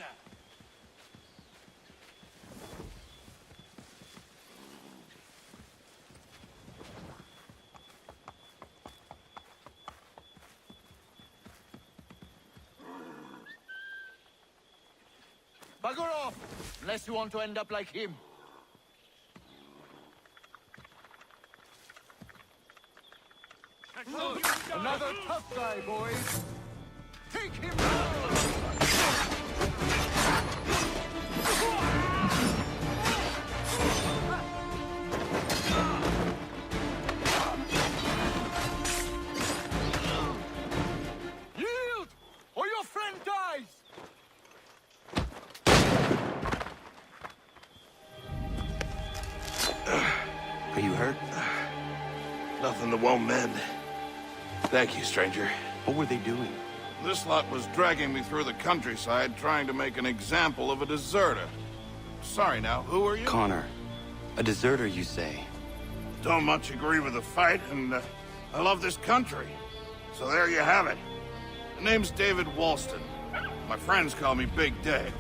doctor! Bugger off! Unless you want to end up like him. Another tough guy, boys! Take him down! Yield! Or your friend dies! Are you hurt? Nothing that won't mend. Thank you, stranger. What were they doing? This lot was dragging me through the countryside, trying to make an example of a deserter. Sorry now, who are you? Connor. A deserter, you say? Don't much agree with the fight, and I love this country. So there you have it. The name's David Walston. My friends call me Big Dave.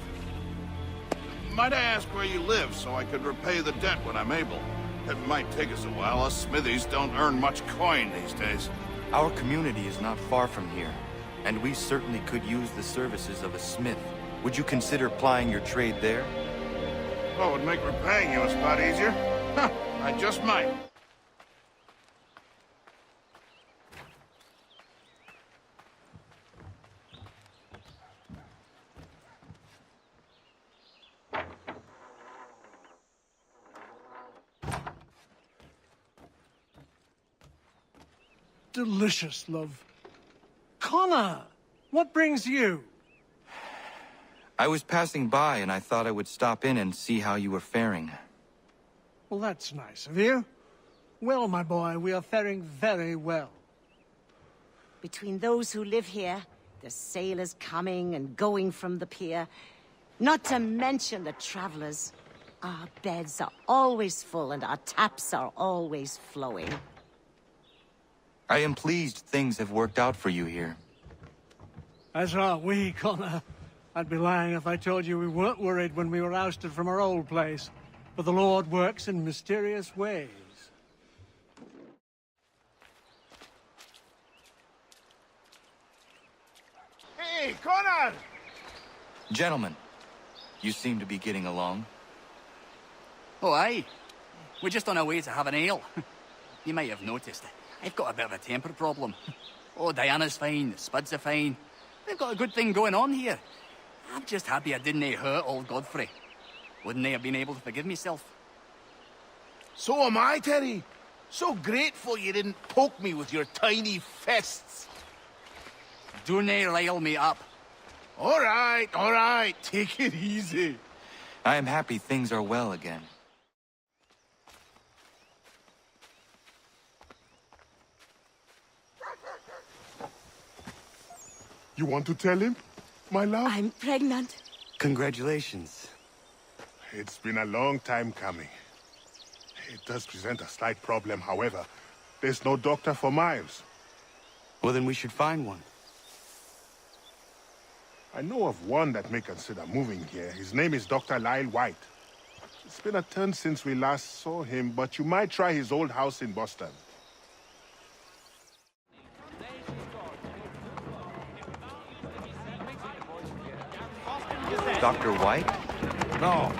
Might I ask where you live so I could repay the debt when I'm able? It might take us a while. Us smithies don't earn much coin these days. Our community is not far from here, and we certainly could use the services of a smith. Would you consider plying your trade there? Oh, it would make repaying you a spot easier? Huh, I just might. Delicious, love. Connor, what brings you? I was passing by, and I thought I would stop in and see how you were faring. Well, that's nice of you. Well, my boy, we are faring very well. Between those who live here, the sailors coming and going from the pier, not to mention the travelers, our beds are always full and our taps are always flowing. I am pleased things have worked out for you here. As are we, Connor. I'd be lying if I told you we weren't worried when we were ousted from our old place. But the Lord works in mysterious ways. Hey, Connor! Gentlemen, you seem to be getting along. Oh, aye. We're just on our way to have an ale. You might have noticed, I've got a bit of a temper problem. Oh, Diana's fine, the Spuds are fine. They've got a good thing going on here. I'm just happy I didn't hurt old Godfrey. Wouldn't they have been able to forgive myself? So am I, Terry. So grateful you didn't poke me with your tiny fists. Don't they rile me up? All right. Take it easy. I am happy things are well again. You want to tell him, my love? I'm pregnant. Congratulations. It's been a long time coming. It does present a slight problem, however. There's no doctor for miles. Well, then we should find one. I know of one that may consider moving here. His name is Dr. Lyle White. It's been a turn since we last saw him, but you might try his old house in Boston. Dr. White? No.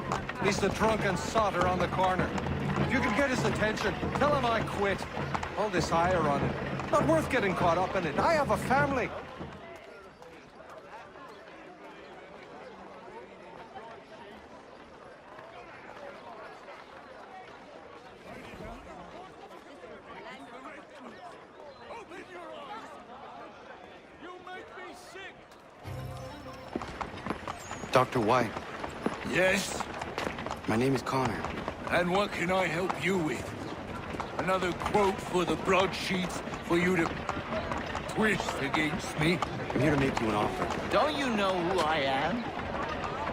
He's the drunken sotter on the corner. If you can get his attention, tell him I quit. All this ire on him. Not worth getting caught up in it. I have a family. Dr. White, Yes? my name is Connor. And what can I help you with? Another quote for the broadsheets for you to twist against me? I'm here to make you an offer. Don't you know who I am?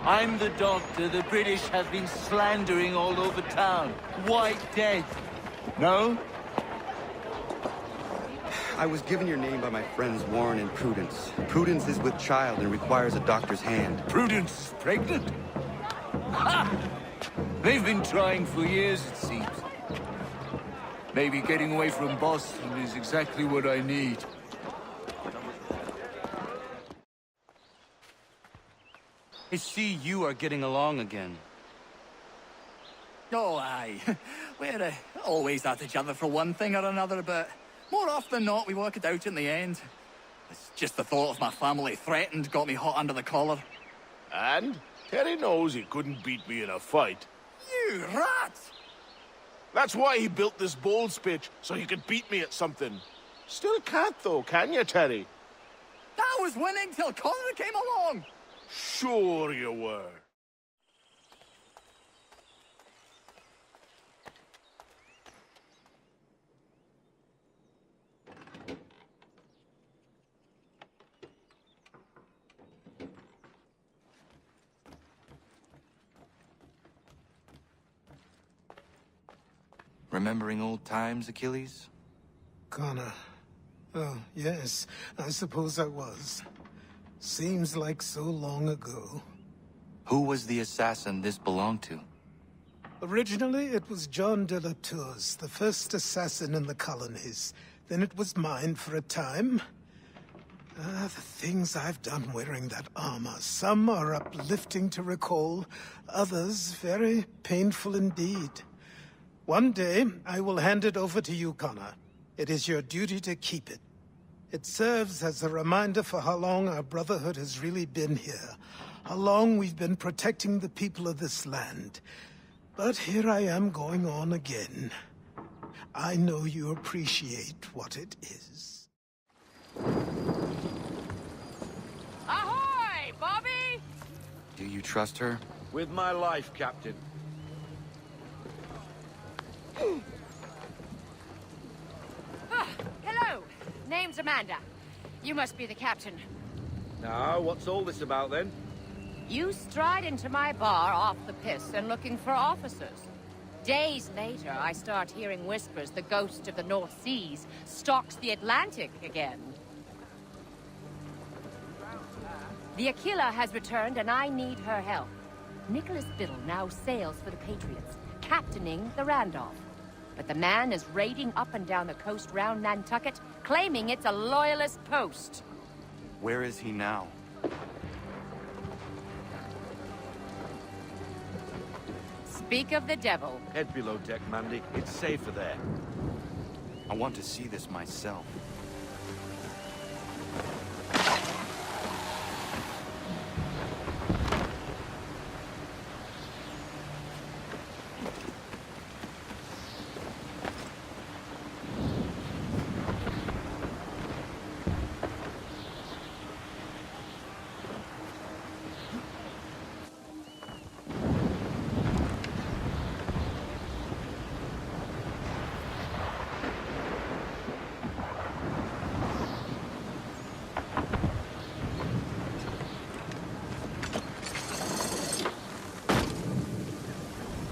I'm the doctor the British have been slandering all over town. White dead. No? I was given your name by my friends Warren and Prudence. Prudence is with child and requires a doctor's hand. Prudence pregnant? Ha! They've been trying for years, it seems. Maybe getting away from Boston is exactly what I need. I see you are getting along again. Oh, aye. We're always at each other for one thing or another, but more often than not, we work it out in the end. It's just the thought of my family threatened got me hot under the collar. And Terry knows he couldn't beat me in a fight. You rat! That's why he built this bold pitch, so he could beat me at something. Still can't, though, can you, Terry? I was winning till Concord came along! Sure you were. Remembering old times, Achilles? Connor. Oh, yes. I suppose I was. Seems like so long ago. Who was the assassin this belonged to? Originally, it was John de la Tour's, the first assassin in the colonies. Then it was mine for a time. The things I've done wearing that armor. Some are uplifting to recall, others very painful indeed. One day, I will hand it over to you, Connor. It is your duty to keep it. It serves as a reminder for how long our brotherhood has really been here. How long we've been protecting the people of this land. But here I am going on again. I know you appreciate what it is. Ahoy, Bobby! Do you trust her? With my life, Captain. Hello. Name's Amanda. You must be the captain. Now, what's all this about, then? You stride into my bar off the piss and looking for officers. Days later, I start hearing whispers the ghost of the North Seas stalks the Atlantic again. The Aquila has returned and I need her help. Nicholas Biddle now sails for the Patriots, captaining the Randolph. But the man is raiding up and down the coast round Nantucket, claiming it's a loyalist post. Where is he now? Speak of the devil. Head below deck, Mandy. It's safer there. I want to see this myself.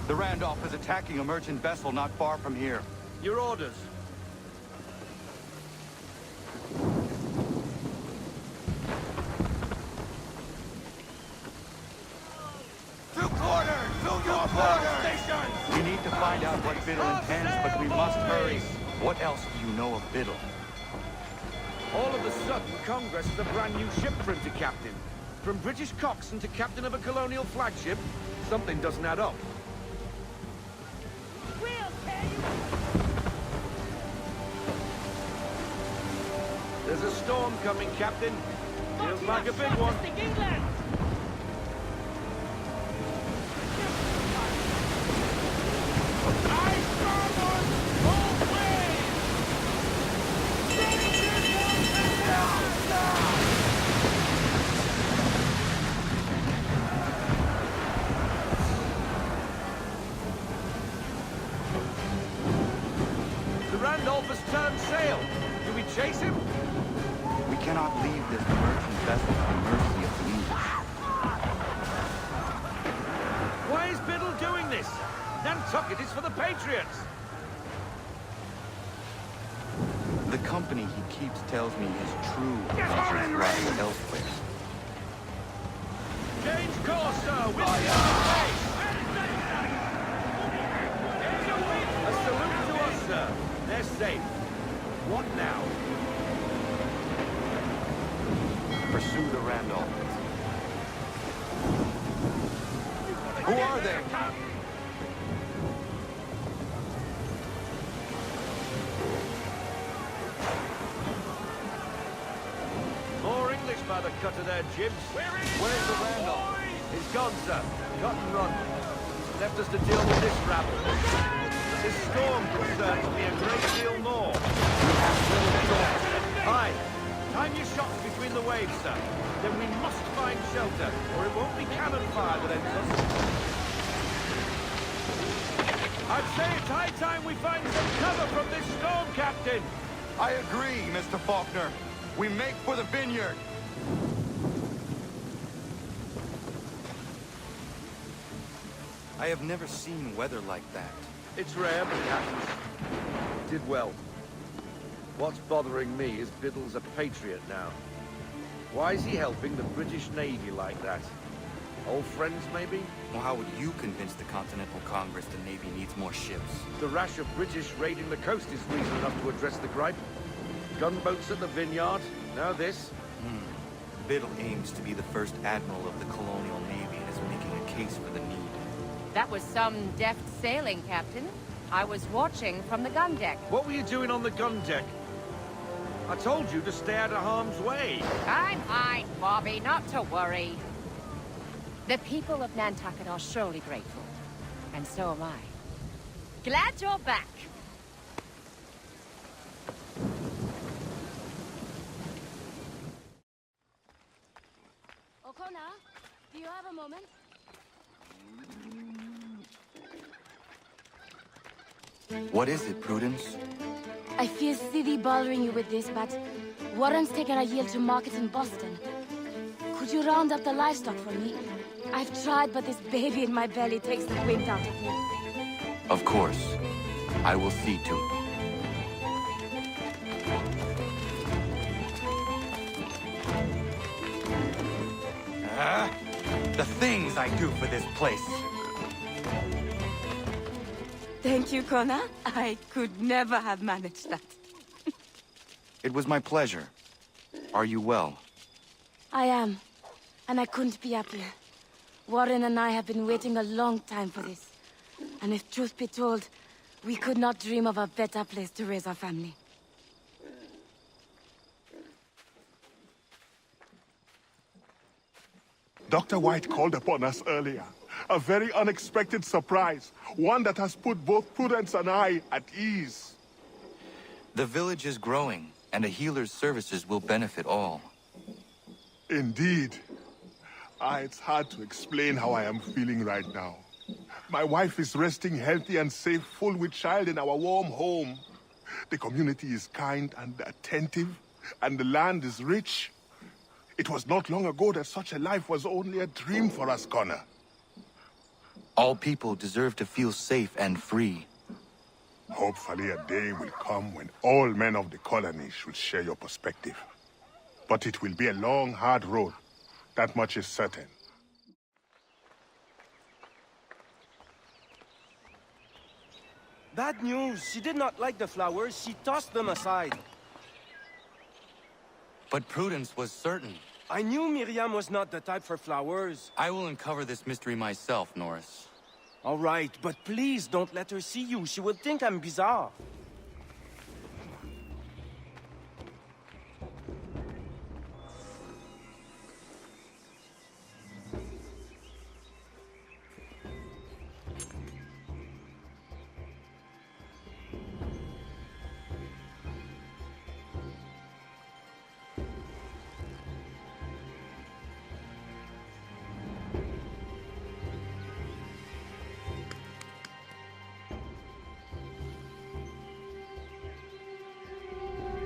The Randolph is attacking a merchant vessel not far from here. Your orders. Two quarters! To your quarters! Stations! We need to find out what Biddle intends, but we must hurry. What else do you know of Biddle? All of a sudden, Congress is a brand new ship for him to captain. From British coxswain to captain of a colonial flagship, something doesn't add up. There's a storm coming, Captain. Feels like a big one. The Randolph has turned sail. Do we chase him? We cannot leave this merchant vessel to the mercy of the English. Why is Biddle doing this? Nantucket is for the Patriots. The company he keeps tells me his true pleasures lie elsewhere. Change course, sir! With a salute to us, sir. They're safe. What now? Pursue the Randolph. Who are they? More English by the cut of their jibs. Where's the Randolph? He's gone, sir. Cut and run. Left us to deal with this rabble. This storm could certainly be a great deal more. We have little choice. Aye. Time your shots between the waves, sir. Then we must find shelter, or it won't be cannon fire that ends us. I'd say it's high time we find some cover from this storm, Captain. I agree, Mr. Faulkner. We make for the vineyard. I have never seen weather like that. It's rare, but it happens. Did well. What's bothering me is Biddle's a patriot now. Why is he helping the British Navy like that? Old friends, maybe? Well, how would you convince the Continental Congress the Navy needs more ships? The rash of British raiding the coast is reason enough to address the gripe. Gunboats at the vineyard, now this. Biddle aims to be the first admiral of the colonial navy and is making a case for the need. That was some deft sailing, Captain. I was watching from the gun deck. What were you doing on the gun deck? I told you to stay out of harm's way. I'm fine, Bobby, not to worry. The people of Nantucket are surely grateful. And so am I. Glad you're back. O'Connor, do you have a moment? What is it, Prudence? I feel silly bothering you with this, but Warren's taken a yield to market in Boston. Could you round up the livestock for me? I've tried, but this baby in my belly takes the wind out of me. Of course. I will see to it. The things I do for this place. Thank you, Connor. I could never have managed that. It was my pleasure. Are you well? I am, and I couldn't be happier. Warren and I have been waiting a long time for this. And if truth be told, we could not dream of a better place to raise our family. Dr. White called upon us earlier. A very unexpected surprise. One that has put both Prudence and I at ease. The village is growing, and a healer's services will benefit all. Indeed. It's hard to explain how I am feeling right now. My wife is resting healthy and safe, full with child in our warm home. The community is kind and attentive, and the land is rich. It was not long ago that such a life was only a dream for us, Connor. All people deserve to feel safe and free. Hopefully a day will come when all men of the colony should share your perspective. But it will be a long, hard road. That much is certain. Bad news. She did not like the flowers. She tossed them aside. But Prudence was certain. I knew Miriam was not the type for flowers. I will uncover this mystery myself, Norris. All right, but please don't let her see you. She will think I'm bizarre.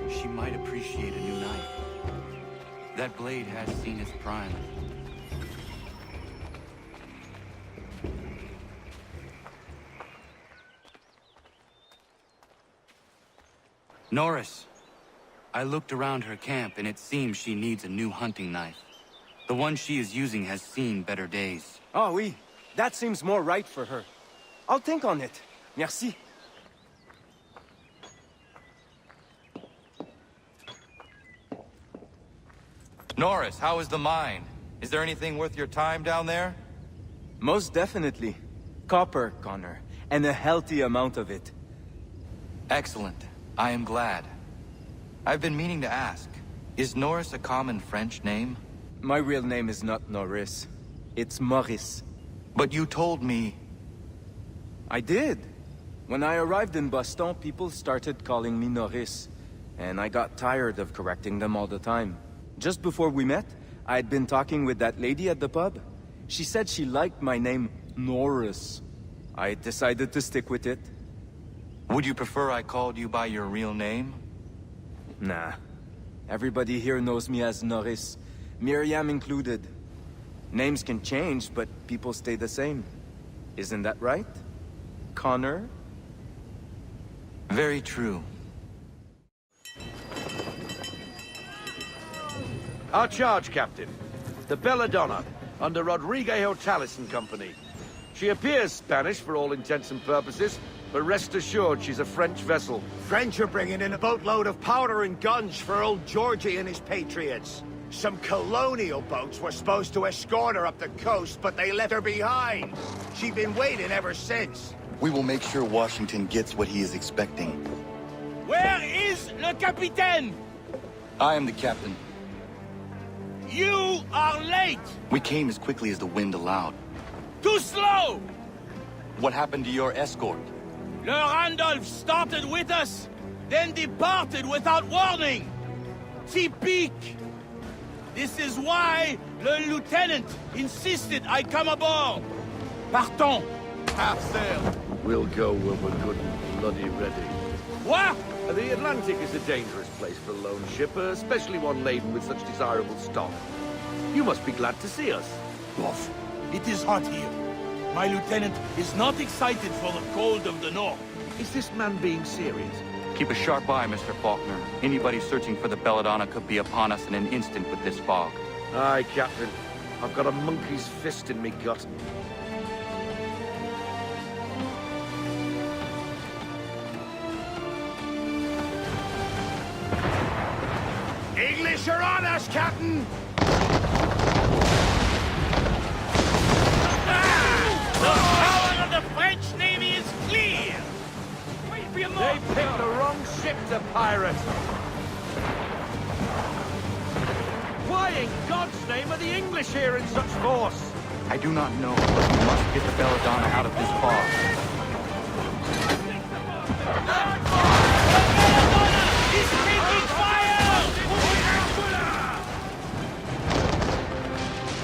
She might appreciate a new knife. That blade has seen its prime. Norris, I looked around her camp, and it seems she needs a new hunting knife. The one she is using has seen better days. Oh, oui. That seems more right for her. I'll think on it. Merci. Norris, how is the mine? Is there anything worth your time down there? Most definitely. Copper, Connor. And a healthy amount of it. Excellent. I am glad. I've been meaning to ask, is Norris a common French name? My real name is not Norris. It's Maurice. But you told me... I did. When I arrived in Boston, people started calling me Norris. And I got tired of correcting them all the time. Just before we met, I had been talking with that lady at the pub. She said she liked my name, Norris. I decided to stick with it. Would you prefer I called you by your real name? Nah. Everybody here knows me as Norris. Miriam included. Names can change, but people stay the same. Isn't that right? Connor? Very true. Our charge, Captain. The Belladonna, under Rodrigo Talis and Company. She appears Spanish for all intents and purposes, but rest assured she's a French vessel. French are bringing in a boatload of powder and guns for old Georgie and his patriots. Some colonial boats were supposed to escort her up the coast, but they left her behind. She's been waiting ever since. We will make sure Washington gets what he is expecting. Where is le capitaine? I am the captain. You are late! We came as quickly as the wind allowed. Too slow! What happened to your escort? Le Randolph started with us, then departed without warning. Typique! This is why le lieutenant insisted I come aboard. Partons! Half sail. We'll go when we're good and bloody ready. What? The Atlantic is a dangerous place for a lone ship, especially one laden with such desirable stock. You must be glad to see us. Boss, it is hot here. My lieutenant is not excited for the cold of the north. Is this man being serious? Keep a sharp eye, Mr. Faulkner. Anybody searching for the Belladonna could be upon us in an instant with this fog. Aye, Captain. I've got a monkey's fist in me gut. English are on us, Captain! The power of the French Navy is clear! They picked the wrong ship to pirate! Why in God's name are the English here in such force? I do not know, but we must get the Belladonna out of this fog. He's taking fire!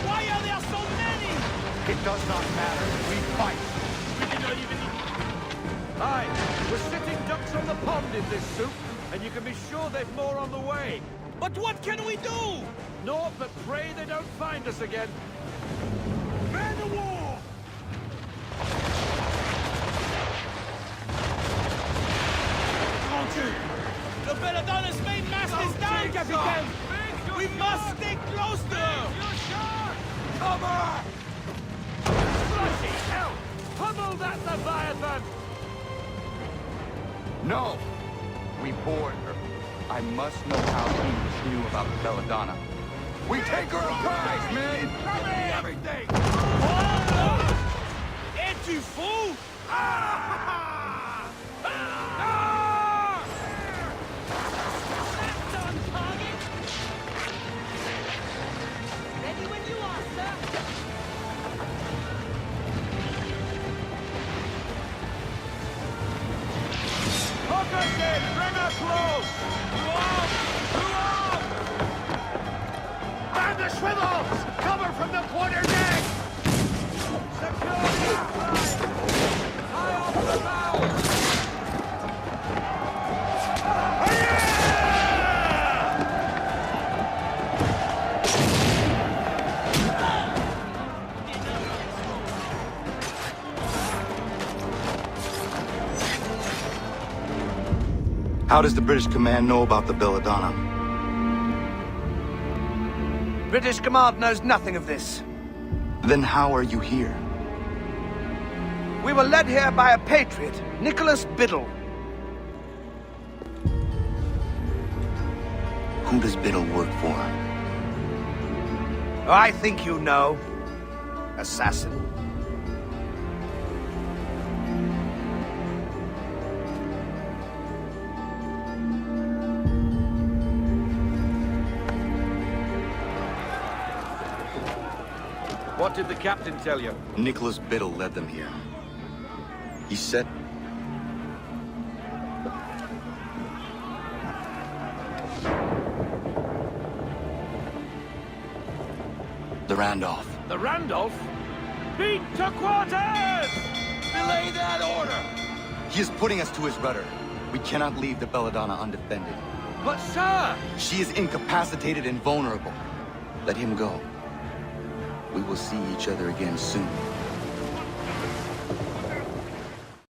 Why are there so many? It does not matter. We fight. Aye, we're sitting ducks on the pond in this soup, and you can be sure they've more on the way. But what can we do? Naught but pray they don't find us again. Man of war! The Belladonna's main mast is down, Captain! We must stay close to her! Cover! Bloody hell! Pummel that Leviathan! No! We board her. I must know how English knew about the Belladonna. We take her a prize, men! Everything! Es-tu fou? Ready when you are, sir. Hook us in! Bring her close! Man the swivels! Cover from the quarter deck! Secure the outside! High off the bow! How does the British command know about the Belladonna? British command knows nothing of this. Then how are you here? We were led here by a patriot, Nicholas Biddle. Who does Biddle work for? I think you know. Assassin. What did the captain tell you? Nicholas Biddle led them here. He said... The Randolph. The Randolph? Beat to quarters! Belay that order! He is putting us to his rudder. We cannot leave the Belladonna undefended. But sir! She is incapacitated and vulnerable. Let him go. We will see each other again soon.